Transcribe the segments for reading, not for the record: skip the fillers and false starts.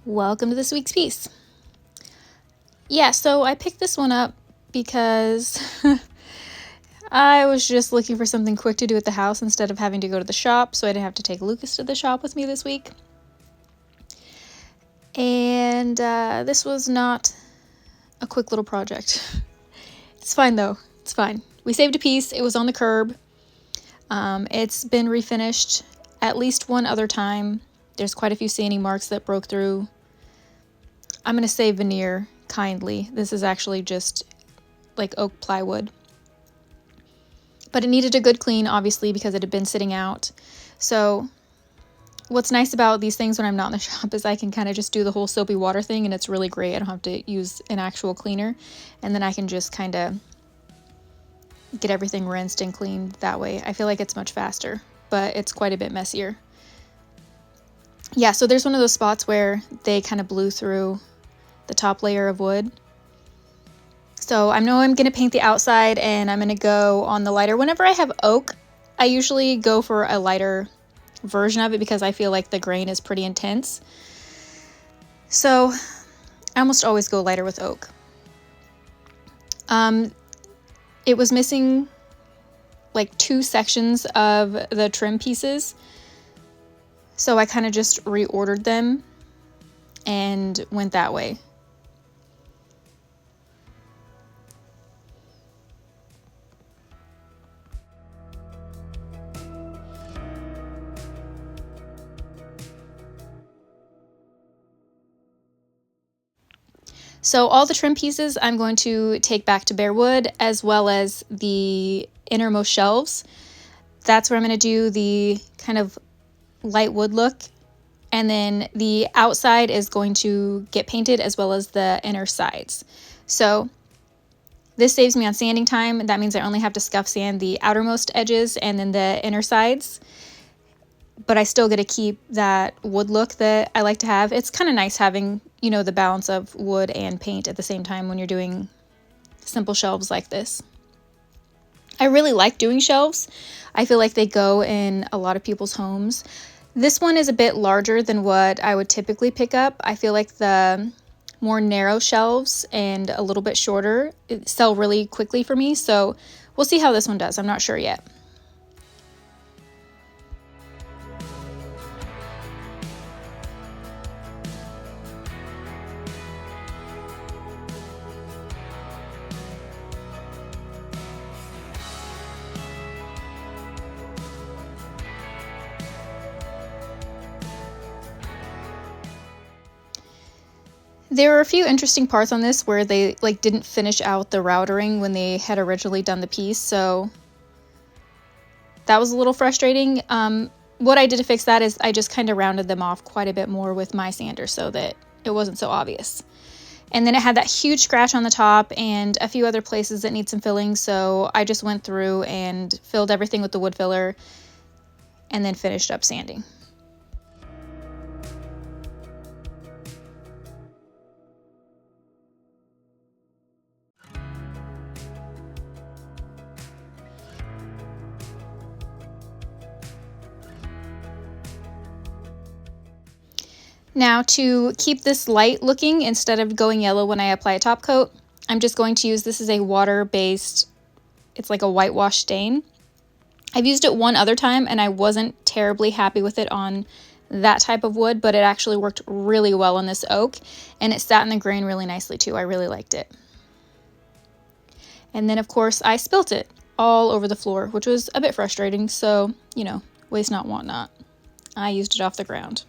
Welcome to this week's piece. Yeah, so I picked this one up because I was just looking for something quick to do at the house instead of having to go to the shop, so I didn't have to take Lucas to the shop with me this week. And this was not a quick little project. It's fine though, it's fine. We saved a piece, it was on the curb. It's been refinished at least one other time. There's quite a few sanding marks that broke through. I'm going to say veneer kindly. This is actually just like oak plywood. But it needed a good clean, obviously, because it had been sitting out. So what's nice about these things when I'm not in the shop is I can kind of just do the whole soapy water thing, and it's really great. I don't have to use an actual cleaner. And then I can just kind of get everything rinsed and cleaned that way. I feel like it's much faster, but it's quite a bit messier. Yeah, so there's one of those spots where they kind of blew through the top layer of wood. So I know I'm going to paint the outside, and I'm going to go on the lighter. Whenever I have oak, I usually go for a lighter version of it because I feel like the grain is pretty intense. So I almost always go lighter with oak. It was missing like 2 sections of the trim pieces. So I kind of just reordered them and went that way. So all the trim pieces I'm going to take back to bare wood, as well as the innermost shelves. That's where I'm going to do the kind of light wood look, and then the outside is going to get painted as well as the inner sides. So this saves me on sanding time. That means I only have to scuff sand the outermost edges and then the inner sides, but I still get to keep that wood look that I like to have. It's kind of nice having, you know, the balance of wood and paint at the same time when you're doing simple shelves like this. I really like doing shelves. I feel like they go in a lot of people's homes. This one is a bit larger than what I would typically pick up. I feel like the more narrow shelves and a little bit shorter sell really quickly for me. So we'll see how this one does. I'm not sure yet. There were a few interesting parts on this where they didn't finish out the routering when they had originally done the piece, so that was a little frustrating. What I did to fix that is I just kind of rounded them off quite a bit more with my sander so that it wasn't so obvious. And then it had that huge scratch on the top and a few other places that need some filling, so I just went through and filled everything with the wood filler and then finished up sanding. Now, to keep this light looking instead of going yellow when I apply a top coat, I'm just going to use, this is a water-based, it's like a whitewash stain. I've used it one other time and I wasn't terribly happy with it on that type of wood, but it actually worked really well on this oak, and it sat in the grain really nicely too. I really liked it. And then of course I spilt it all over the floor, which was a bit frustrating, so, you know, waste not, want not. I used it off the ground.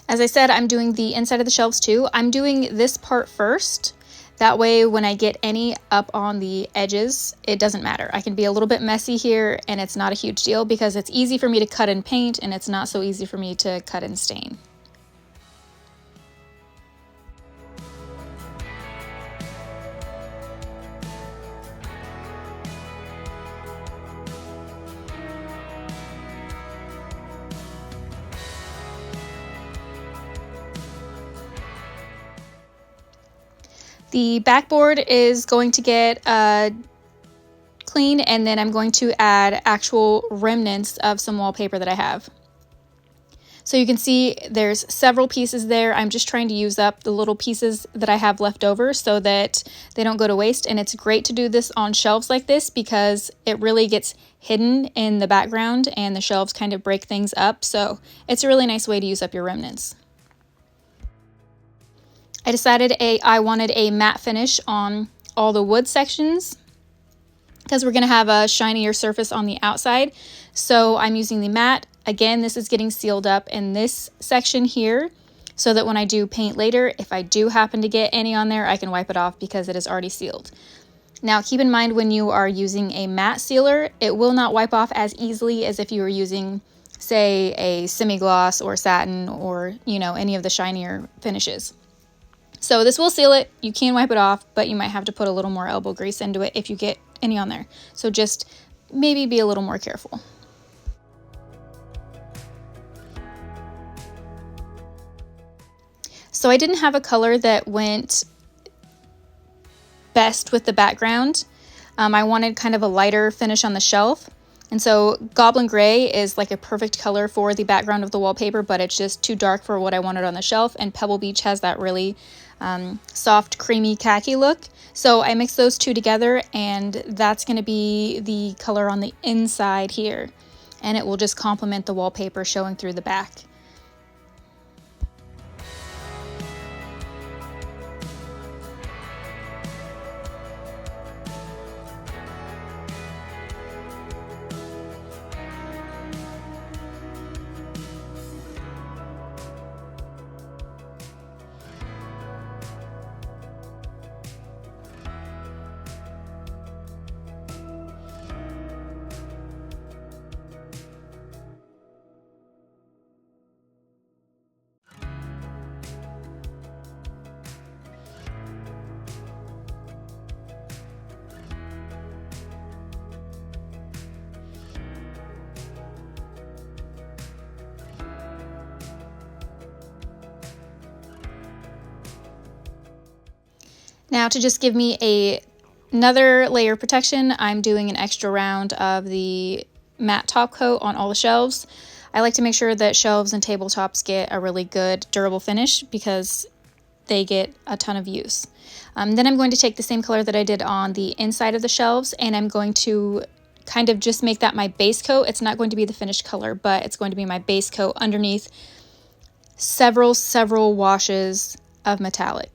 As I said, I'm doing the inside of the shelves too. I'm doing this part first. That way, when I get any up on the edges, it doesn't matter. I can be a little bit messy here and it's not a huge deal because it's easy for me to cut and paint, and it's not so easy for me to cut and stain. The backboard is going to get clean, and then I'm going to add actual remnants of some wallpaper that I have. So you can see there's several pieces there. I'm just trying to use up the little pieces that I have left over so that they don't go to waste. And it's great to do this on shelves like this because it really gets hidden in the background and the shelves kind of break things up. So it's a really nice way to use up your remnants. I decided I wanted a matte finish on all the wood sections because we're going to have a shinier surface on the outside. So I'm using the matte. Again, this is getting sealed up in this section here so that when I do paint later, if I do happen to get any on there, I can wipe it off because it is already sealed. Now, keep in mind when you are using a matte sealer, it will not wipe off as easily as if you were using, say, a semi-gloss or satin or, you know, any of the shinier finishes. So this will seal it. You can wipe it off, but you might have to put a little more elbow grease into it if you get any on there. So just maybe be a little more careful. So I didn't have a color that went best with the background. I wanted kind of a lighter finish on the shelf. And so Goblin Gray is like a perfect color for the background of the wallpaper, but it's just too dark for what I wanted on the shelf. And Pebble Beach has that really soft, creamy khaki look. So I mixed those two together, and that's going to be the color on the inside here. And it will just complement the wallpaper showing through the back. Now to just give me another layer of protection, I'm doing an extra round of the matte top coat on all the shelves. I like to make sure that shelves and tabletops get a really good durable finish because they get a ton of use. Then I'm going to take the same color that I did on the inside of the shelves, and I'm going to kind of just make that my base coat. It's not going to be the finished color, but it's going to be my base coat underneath several washes of metallic.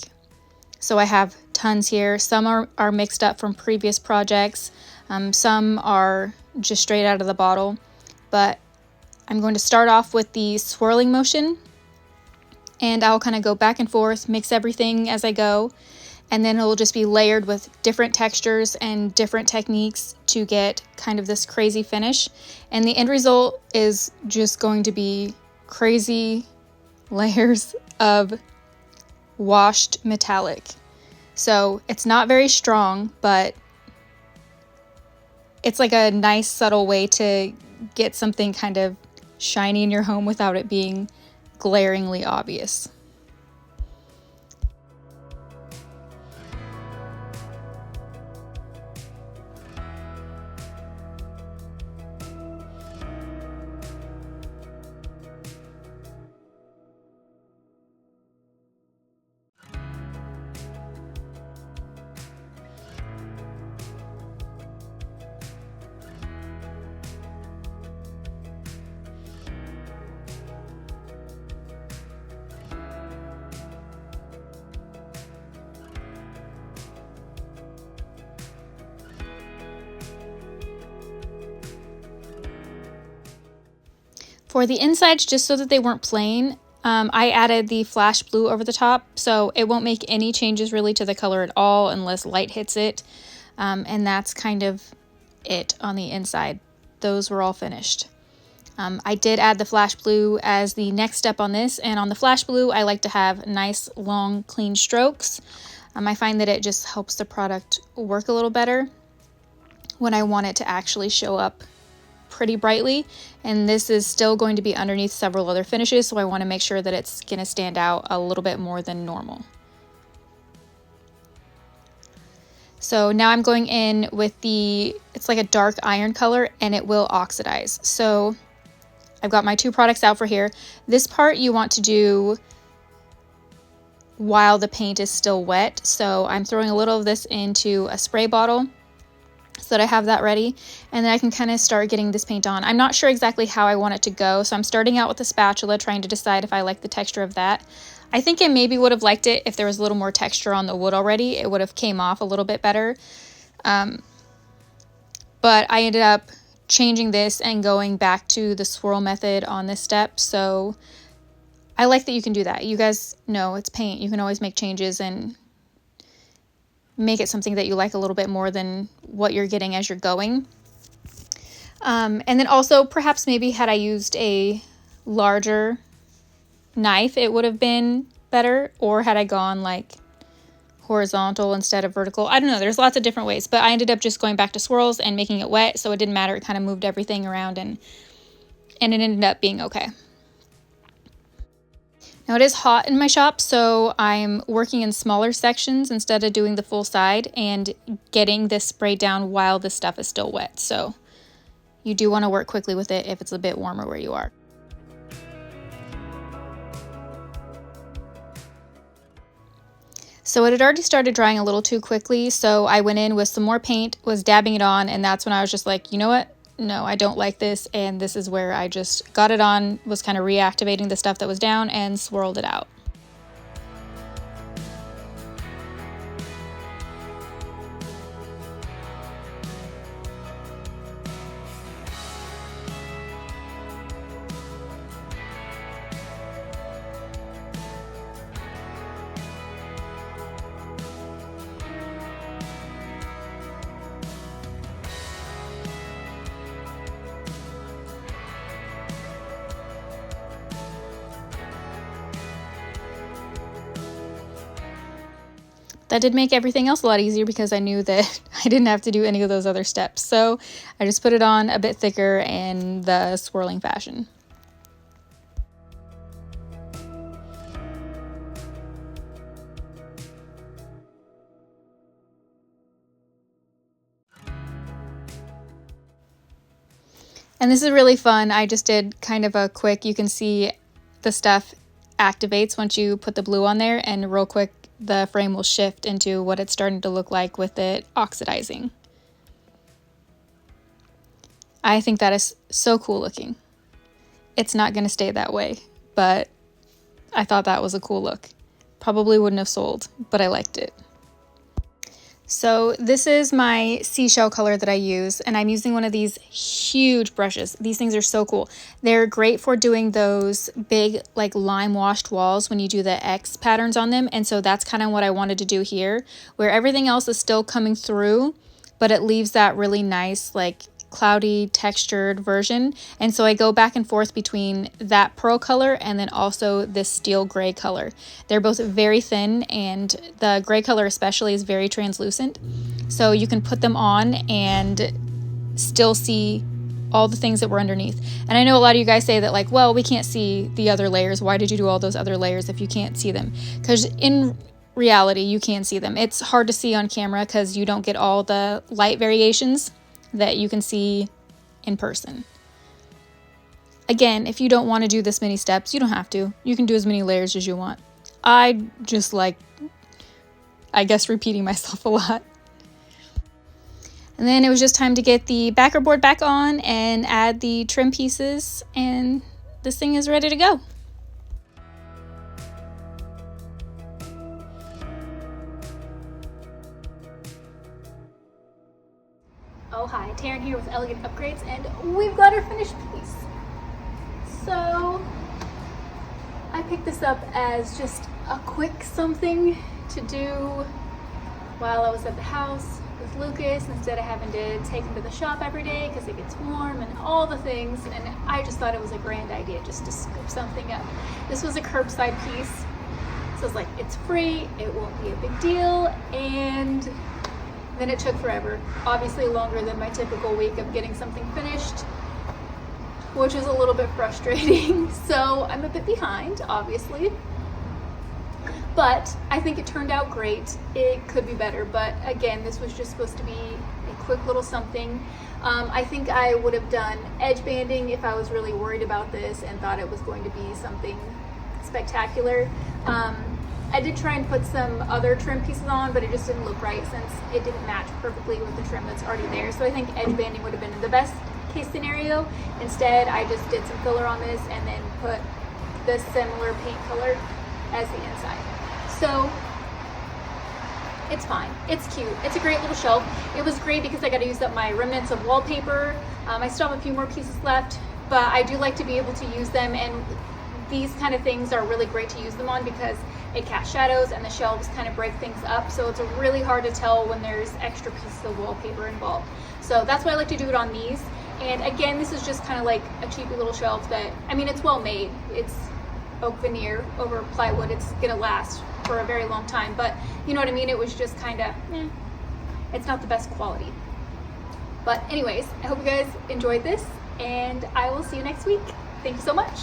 So I have tons here. Some are mixed up from previous projects. Some are just straight out of the bottle. But I'm going to start off with the swirling motion. And I'll kind of go back and forth, mix everything as I go. And then it'll just be layered with different textures and different techniques to get kind of this crazy finish. And the end result is just going to be crazy layers of washed metallic. So it's not very strong, but it's like a nice subtle way to get something kind of shiny in your home without it being glaringly obvious. For the insides, just so that they weren't plain, I added the flash blue over the top, so it won't make any changes really to the color at all unless light hits it. And that's kind of it on the inside. Those were all finished. I did add the flash blue as the next step on this, and on the flash blue I like to have nice long clean strokes. I find that it just helps the product work a little better when I want it to actually show up pretty brightly, and this is still going to be underneath several other finishes, so I want to make sure that it's going to stand out a little bit more than normal. So now I'm going in with it's like a dark iron color, and it will oxidize. So I've got my 2 products out for here. This part you want to do while the paint is still wet. So I'm throwing a little of this into a spray bottle so that I have that ready, and then I can kind of start getting this paint on. I'm not sure exactly how I want it to go, so I'm starting out with a spatula, trying to decide if I like the texture of that. I think I maybe would have liked it if there was a little more texture on the wood already. It would have came off a little bit better. But I ended up changing this and going back to the swirl method on this step. So I like that you can do that. You guys know it's paint. You can always make changes and make it something that you like a little bit more than what you're getting as you're going. And then also, perhaps maybe had I used a larger knife, it would have been better, or had I gone like horizontal instead of vertical. I don't know, there's lots of different ways, but I ended up just going back to swirls and making it wet, so it didn't matter. It kind of moved everything around, and it ended up being okay. Now it is hot in my shop, so I'm working in smaller sections instead of doing the full side and getting this sprayed down while the stuff is still wet. So you do want to work quickly with it if it's a bit warmer where you are. So it had already started drying a little too quickly, so I went in with some more paint, was dabbing it on, and that's when I was just like, you know what? No, I don't like this, and this is where I just got it on, was kind of reactivating the stuff that was down, and swirled it out. That did make everything else a lot easier because I knew that I didn't have to do any of those other steps. So I just put it on a bit thicker in the swirling fashion. And this is really fun. I just did kind of a quick, you can see the stuff activates once you put the blue on there, and real quick the frame will shift into what it's starting to look like with it oxidizing. I think that is so cool looking. It's not going to stay that way, but I thought that was a cool look. Probably wouldn't have sold, but I liked it. So this is my seashell color that I use, and I'm using one of these huge brushes. These things are so cool. They're great for doing those big like lime washed walls when you do the X patterns on them, and so that's kind of what I wanted to do here, where everything else is still coming through, but it leaves that really nice like cloudy textured version. And so I go back and forth between that pearl color and then also this steel gray color. They're both very thin, and the gray color especially is very translucent, so you can put them on and still see all the things that were underneath. And I know a lot of you guys say that like, well, we can't see the other layers. Why did you do all those other layers if you can't see them? Because in reality you can see them. It's hard to see on camera because you don't get all the light variations that you can see in person. Again, if you don't want to do this many steps, you don't have to. You can do as many layers as you want. I just like, I guess, repeating myself a lot. And then it was just time to get the backer board back on and add the trim pieces, and this thing is ready to go. Oh hi, Taryn here with Elegant Upgrades, and we've got our finished piece. So I picked this up as just a quick something to do while I was at the house with Lucas, instead of having to take him to the shop every day because it gets warm and all the things, and I just thought it was a grand idea just to scoop something up. This was a curbside piece, so it's like, it's free, it won't be a big deal, and then it took forever, obviously longer than my typical week of getting something finished, which is a little bit frustrating. So I'm a bit behind, obviously, But I think it turned out great. It could be better, but again, this was just supposed to be a quick little something. I think I would have done edge banding if I was really worried about this and thought it was going to be something spectacular. I did try and put some other trim pieces on, but it just didn't look right since it didn't match perfectly with the trim that's already there. So I think edge banding would have been the best case scenario. Instead, I just did some filler on this and then put the similar paint color as the inside. So it's fine. It's cute. It's a great little shelf. It was great because I got to use up my remnants of wallpaper. I still have a few more pieces left, but I do like to be able to use them, and these kind of things are really great to use them on because it casts shadows and the shelves kind of break things up, so it's really hard to tell when there's extra pieces of wallpaper involved. So that's why I like to do it on these. And again, this is just kind of like a cheapy little shelf that, I mean, it's well made. It's oak veneer over plywood. It's gonna last for a very long time, but you know what I mean? It was just kind of, it's not the best quality. But anyways, I hope you guys enjoyed this, and I will see you next week. Thank you so much.